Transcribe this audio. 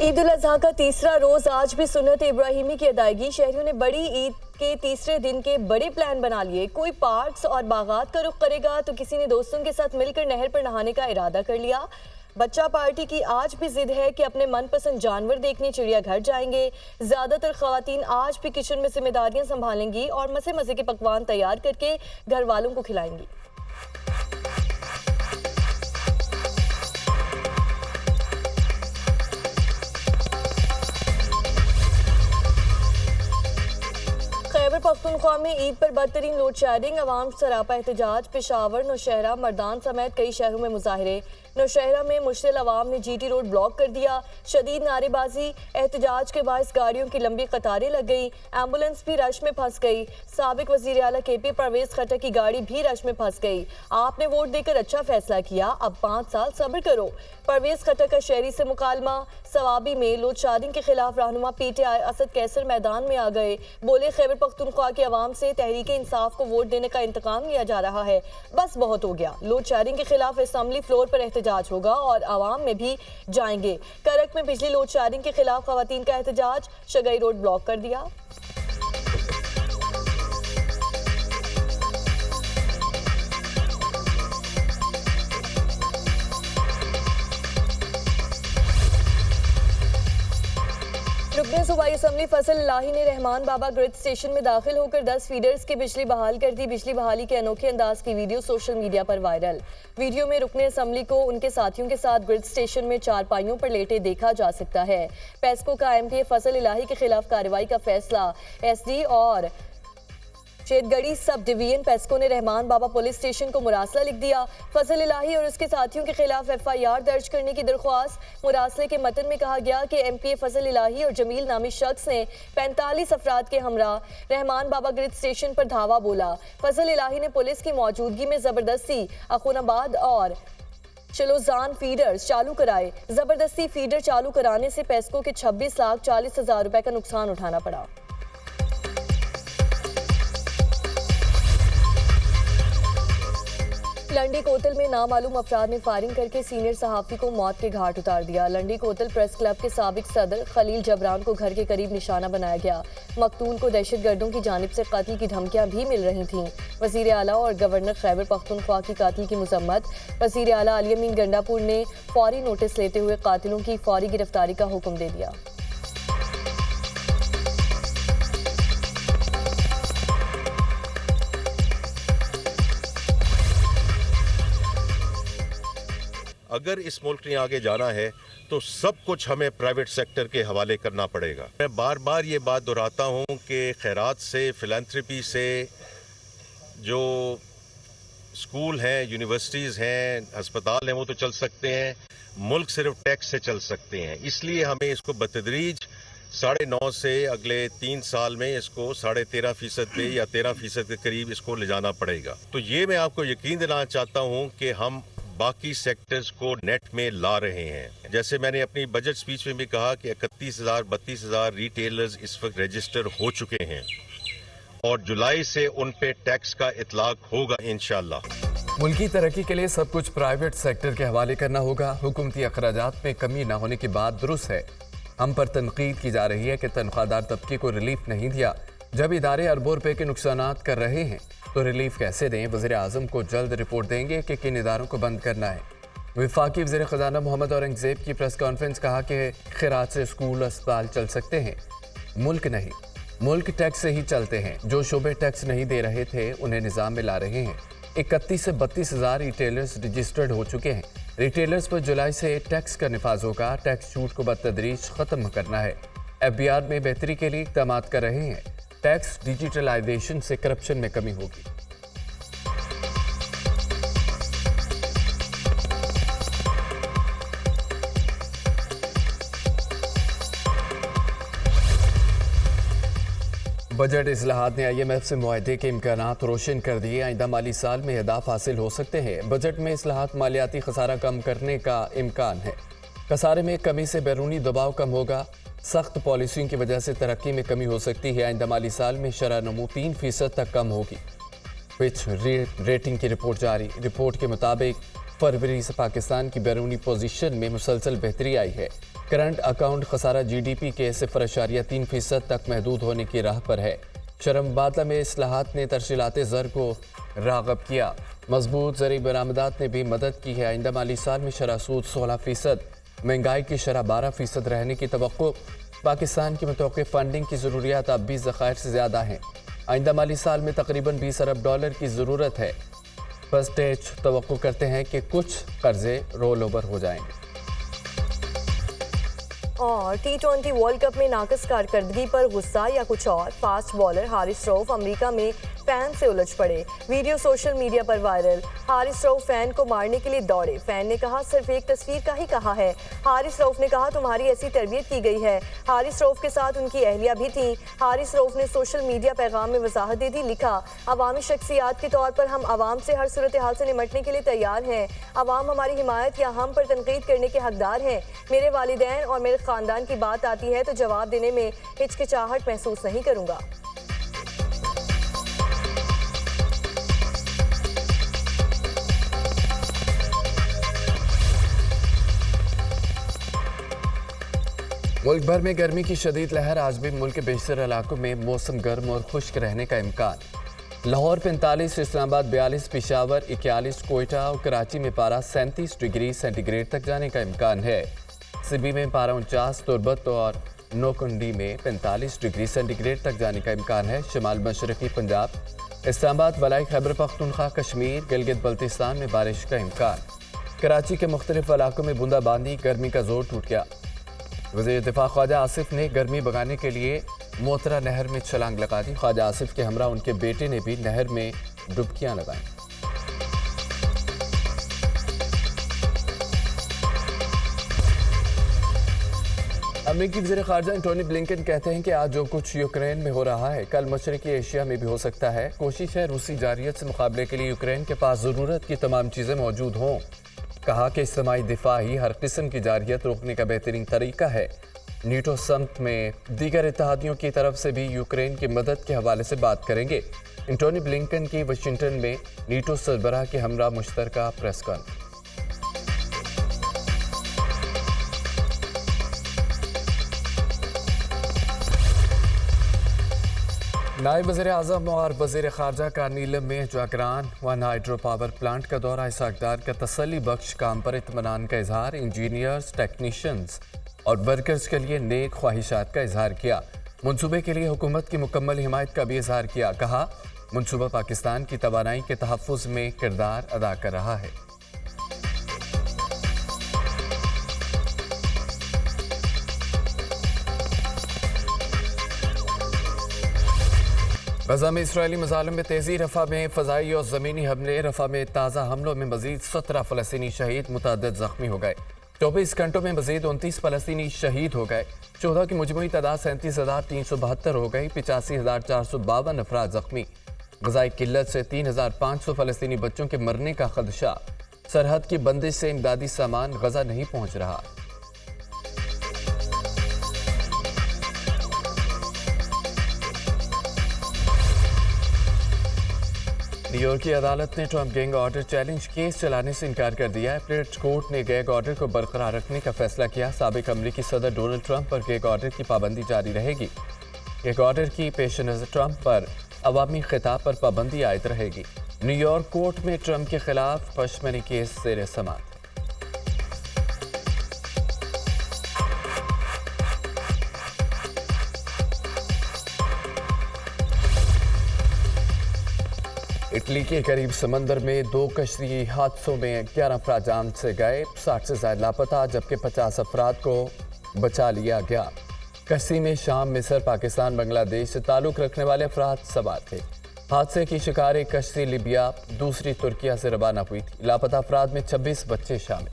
ईद उल अजहा का तीसरा रोज आज भी सुन्नत इब्राहिमी की अदायगी। शहरियों ने बड़ी ईद के तीसरे दिन के बड़े प्लान बना लिए। कोई पार्क्स और बागात का रुख करेगा तो किसी ने दोस्तों के साथ मिलकर नहर पर नहाने का इरादा कर लिया। बच्चा पार्टी की आज भी जिद है कि अपने मनपसंद जानवर देखने चिड़ियाघर जाएंगे। ज्यादातर खवातीन आज भी किचन में जिम्मेदारियां संभालेंगी और मजे मजे के पकवान तैयार करके घर वालों को खिलाएंगी। खैबर पख्तूनख्वा में ईद पर बदतरीन लोड शेडिंग, अवाम सरापा एहतजाज। पेशावर, नौशहरा, मर्दान समेत कई शहरों में मुजाहरे। नौशहरा में मुश्तिल अवाम ने जीटी रोड ब्लॉक कर दिया। शदीद नारेबाजी, एहतजाज के बायस गाड़ियों की लंबी कतारें लग गई। एम्बुलेंस भी रश में फंस गई। साबिक वजीर आला KP परवेज खट्टर की गाड़ी भी रश में फंस गई। आपने वोट देकर अच्छा फैसला किया, अब 5 साल सब्र करो। परवेज खट्टर का शहरी से मुकालमा। सवाबी में लोड शेडिंग के खिलाफ रहनुमा PTI असद कैसर मैदान में आ गए। बोले, खैबर पख्तूनख्वा के अवाम से तहरीक इंसाफ को वोट देने का इंतकाम लिया जा रहा है, बस बहुत हो गया। लोड शेडिंग के खिलाफ असेंबली फ्लोर पर एहतजाज होगा और अवाम में भी जाएंगे। करक में बिजली लोड शेडिंग के खिलाफ खवातीन का एहतजाज, शगई रोड ब्लॉक कर दिया। रुकने सूबाई असम्बली फजल इलाही ने रहमान बाबा ग्रिड स्टेशन में दाखिल होकर 10 फीडर्स की बिजली बहाल कर दी। बिजली बहाली के अनोखे अंदाज की वीडियो सोशल मीडिया पर वायरल। वीडियो में रुकने असम्बली को उनके साथियों के साथ ग्रिड स्टेशन में चारपाइयों पर लेटे देखा जा सकता है। पेस्को का MPA फजल इलाही के खिलाफ कार्रवाई का फैसला। SD और शेदगढ़ी सब डिवीजन पेस्को ने रहमान बाबा पुलिस स्टेशन को मुरासला लिख दिया। फजल इलाही और उसके साथियों के खिलाफ FIR दर्ज करने की दरख्वास्त। मुरासले के मतन में कहा गया कि MPA फजल इलाही और जमील नामी शख्स ने 45 अफराद के हमरा रहमान बाबा ग्रिड स्टेशन पर धावा बोला। फजल इलाही ने पुलिस की मौजूदगी में जबरदस्ती अखुनाबाद और शिलोजान फीडर्स चालू कराए। जबरदस्ती फीडर चालू कराने से पेस्को के 26,40,000 रुपए का नुकसान उठाना पड़ा। लंडी कोतल में नामालूम अफराद ने फायरिंग करके सीनियर सहाफ़ी को मौत के घाट उतार दिया। लंडी कोतल प्रेस क्लब के साबिक सदर खलील जबरान को घर के करीब निशाना बनाया गया। मकतूल को दहशतगर्दों की जानिब से कत्ल की धमकियां भी मिल रही थीं। वज़ीर आला और गवर्नर खैबर पख्तूनख्वा की कातिल की मजम्मत। वज़ीर आला अली अमीन गंडापुर ने फौरी नोटिस लेते हुए कातिलों की फौरी गिरफ्तारी का हुक्म दे दिया। अगर इस मुल्क ने आगे जाना है तो सब कुछ हमें प्राइवेट सेक्टर के हवाले करना पड़ेगा। मैं बार बार ये बात दोहराता हूँ कि खैरात से, फिलैंथ्रपी से जो स्कूल हैं, यूनिवर्सिटीज़ हैं, अस्पताल हैं, वो तो चल सकते हैं। मुल्क सिर्फ टैक्स से चल सकते हैं। इसलिए हमें इसको बतदरीज 9.5 से अगले 3 साल में इसको 13.5% पे या 13% के करीब इसको ले जाना पड़ेगा। तो ये मैं आपको यकीन दिलाना चाहता हूँ कि हम बाकी सेक्टर्स को नेट में ला रहे हैं। जैसे मैंने अपनी बजट स्पीच में भी कहा कि 31,000-32,000 रिटेलर्स इस वक्त रजिस्टर हो चुके हैं और जुलाई से उन पे टैक्स का इतलाक होगा इंशाल्लाह। मुल्की तरक्की के लिए सब कुछ प्राइवेट सेक्टर के हवाले करना होगा। हुकूमती अखराजात में कमी न होने की बात दुरुस्त है। हम पर तनकीद की जा रही है कि तनख्वाहदार तबके को रिलीफ नहीं दिया। जब इदारे अरबों रुपए के नुकसानात कर रहे हैं तो रिलीफ कैसे दें? वज़ीर आज़म को जल्द रिपोर्ट देंगे कि किन इदारों को बंद करना है। वफाकी वज़ीर ख़ज़ाना मोहम्मद औरंगज़ेब की प्रेस कॉन्फ्रेंस, कहा कि खैरात से स्कूल अस्पताल चल सकते हैं, मुल्क नहीं। मुल्क टैक्स से ही चलते हैं। जो शोबे टैक्स नहीं दे रहे थे उन्हें निज़ाम में ला रहे हैं। 31 से 32,000 रिटेलर्स रजिस्टर्ड हो चुके हैं। रिटेलर्स पर जुलाई से टैक्स का निफाज होगा। टैक्स छूट को बतदरीज ख़त्म करना है। FBR में बेहतरी के लिए इक़दाम कर रहे हैं। टैक्स डिजिटलाइजेशन से करप्शन में कमी होगी। बजट इस्लाहात ने IMF से मुआहदे के इम्कानात रोशन कर दिए। आइंदा माली साल में अहदाफ हासिल हो सकते हैं। बजट में इस्लाहात मालियाती खसारा कम करने का इम्कान है। खसारे में कमी से बैरूनी दबाव कम होगा। सख्त पॉलिसियों की वजह से तरक्की में कमी हो सकती है। आइंदा माली साल में शरह नमू 3% तक कम होगी। फिच रेटिंग की रिपोर्ट जारी। रिपोर्ट के मुताबिक फरवरी से पाकिस्तान की बैरूनी पोजीशन में मुसलसल बेहतरी आई है। करंट अकाउंट खसारा GDP के 0.3% तक महदूद होने की राह पर है। शरमबादला में इस्लाहात ने तरशीलात ज़र को राग़ब किया। मजबूत ज़री बरामदात ने भी मदद की है। आइंदा माली साल में शरह सूद 16%, महंगाई की शरह 12% रहने की तवक्को। पाकिस्तान की मुतवक्किल फंडिंग की ज़रूरियात अब भी ज़खायर से ज़्यादा हैं। आइंदा माली साल में तकरीबन 20 अरब डॉलर की ज़रूरत है। फर्स्ट स्टेज तवक्को करते हैं कि कुछ कर्जे रोल ओवर हो जाएंगे। और T20 वर्ल्ड कप में नाकस कारकर्दगी पर गुस्सा या कुछ और, fast bowler Haris Rauf America में फैन से उलझ पड़े। वीडियो सोशल मीडिया पर वायरल। हारिस रऊफ फैन को मारने के लिए दौड़े। फैन ने कहा सिर्फ एक तस्वीर का ही कहा है। हारिस रऊफ ने कहा तुम्हारी ऐसी तरबियत की गई है। हारिस रऊफ के साथ उनकी अहलिया भी थी। हारिस रऊफ ने सोशल मीडिया पैगाम में वजाहत दे दी, लिखा अवामी शख्सियात के तौर पर हम आवाम से हर सूरत हाल से निमटने के लिए तैयार हैं। आवाम हमारी हिमायत या हम पर तनकीद करने के हकदार हैं। मेरे वालिदैन और मेरे ख़ानदान की बात आती है तो जवाब देने में हिचकिचाहट महसूस नहीं करूँगा। मुल्क भर में गर्मी की शदीद लहर। आज भी मुल्क के बेशतर इलाकों में मौसम गर्म और खुश्क रहने का इम्कान। लाहौर 45, इस्लामाबाद 42, पेशावर 41, कोयटा और कराची में पारा 37 डिग्री सेंटीग्रेड तक जाने का इम्कान है। सिबी में पारा 49, तुरबत और नौकुंडी में 45 डिग्री सेंटीग्रेड तक जाने का इम्कान है। शिमाल मशरकी पंजाब, इस्लामाबाद, वलाई खैबर पख्तूनख्वा, कश्मीर, गिलगित बल्तिस्तान में बारिश का इम्कान। कराची के मुख्तलिफ इलाकों में बूंदाबांदी, गर्मी का जोर टूट गया। वज़ीर दिफा ख्वाजा आसिफ ने गर्मी भगाने के लिए मोतरा नहर में छलांग लगा दी। ख्वाजा आसिफ के हमरा उनके बेटे ने भी नहर में डुबकियां लगाईं। अमेरिकी वज़ीर ख़ारजा एंटोनी ब्लिंकन कहते हैं कि आज जो कुछ यूक्रेन में हो रहा है कल मशरक़ी एशिया में भी हो सकता है। कोशिश है रूसी जारियत से मुकाबले के लिए यूक्रेन के पास ज़रूरत की तमाम चीज़ें मौजूद हों। कहा कि इज्तिमाई दिफा ही हर किस्म की जारियत रोकने का बेहतरीन तरीका है। नीटो समिट में दीगर इत्तेहादियों की तरफ से भी यूक्रेन की मदद के हवाले से बात करेंगे। एंटोनी ब्लिंकन की वाशिंगटन में नीटो सरबराह के हमरा मुश्तरका प्रेस कॉन्फ्रेंस। नायब वज़ीर आज़म और वज़ीर ख़ारजा का नीलम में जागरान वन हाइड्रो पावर प्लांट का दौरा। इस अक़दार का तसल्ली बख्श काम पर इत्मीनान का इजहार। इंजीनियर्स, टेक्नीशियंस और वर्कर्स के लिए नेक ख्वाहिशात का इजहार किया। मनसूबे के लिए हुकूमत की मुकम्मल हिमायत का भी इजहार किया। कहा मनसूबा पाकिस्तान की तवानाई के तहफ़्फ़ुज़ में किरदार अदा कर रहा है। गज़ा में इसराइली मज़ालिम में तेज़ी। रफ़ा में फ़ज़ाई और ज़मीनी हमले। रफ़ा में ताज़ा हमलों में मज़ीद 17 फ़लस्तीनी शहीद, मुतअद्दिद ज़ख्मी हो गए। 24 घंटों में मज़ीद 29 फ़लस्तीनी शहीद हो गए। 14 की मुजमुई तादाद 37,372 हो गई। 85,452 अफराद ज़ख्मी। ग़ज़ाई किल्लत से 3,500 फ़लस्तीनी बच्चों के मरने का ख़दशा। सरहद की बंदिश से इमदादी सामान गज़ा नहीं पहुँच रहा। न्यूयॉर्क की अदालत ने Trump gang order challenge case चलाने से इनकार कर दिया है। अपीलेट कोर्ट ने गैंग ऑर्डर को बरकरार रखने का फैसला किया। साबिक अमरीकी सदर डोनाल्ड ट्रंप पर गैंग ऑर्डर की पाबंदी जारी रहेगी। गैंग ऑर्डर की पेश नज़र ट्रंप पर अवामी खिताब पर पाबंदी आयद रहेगी। न्यूयॉर्क कोर्ट में ट्रंप के खिलाफ पशमनी केस ज़ेर समाअत। इटली के करीब समंदर में 2 कश्ती हादसों में 11 अफराद जान से गए। 60 से ज़्यादा लापता, जबकि 50 अफराद को बचा लिया गया। कश्ती में शाम, मिस्र, पाकिस्तान, बांग्लादेश से ताल्लुक़ रखने वाले अफराद सवार थे। हादसे की शिकार एक कश्ती लीबिया, दूसरी तुर्किया से रवाना हुई थी। लापता अफराद में 26 बच्चे शामिल।